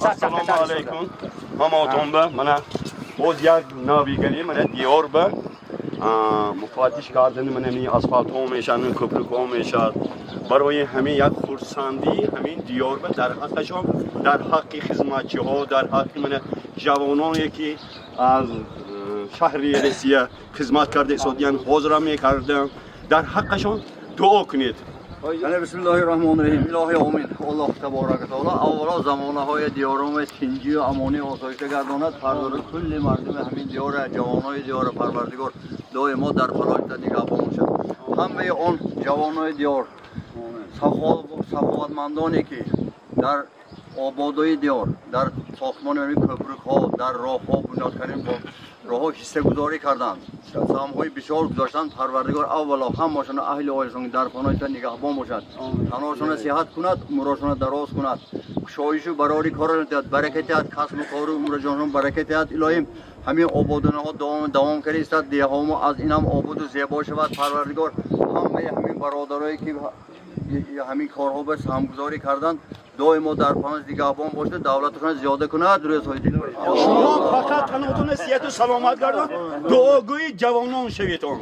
Assalamu alaikum. Mama من باز یک ناویگری من دیار به مفتش کردن من همین آسفالت ها میشن کپرک ها میشد برای همین یک خرسندی همین دیار به در حقشان در حق خدمتچی ها در حق من جوانانی که از شهر روسیه خدمت کرده سعودیان حاضر میکردن در حقشان دعا کنید. بسم الله الرحمن الرحیم. الهی آمین. الله تبارک و تعالی اولا زمانه های دیارم تنجی و امانی آسایشته گرداند پروردگار کل مردم همین دیار جوانای دیار پروردگار دعای ما در فلاح نگهبان باشد. همه آن جوانای دیار سخاوتمندانی که در آبادی دیار در ساختمان کپرک ها در راه ها بنیاد کردن با راه ها حصه گذاری کردند سهم های بسیار گذاشتند پروردگار اولا همشان اهل آیلشان در پناه نگهبان باشد تنهاشان صحت کند عمرشان دراز کند کشایش و براری کار دهد برکت دهد کسب و کار و عمر جانشان برکت دهد الهی همین آبادانه ها دوام کرده است دیه ها ما از اینم آباد و زیبا شود پروردگار همین برادرایی که همین کارها به سهمگذاری کردند دعای ما در پناه نگهبان باشد دولتشان زیاده کند روی سایه شما فقط تنهاتون صحت و سلامت گردان دعاگوی جوانان شویتون.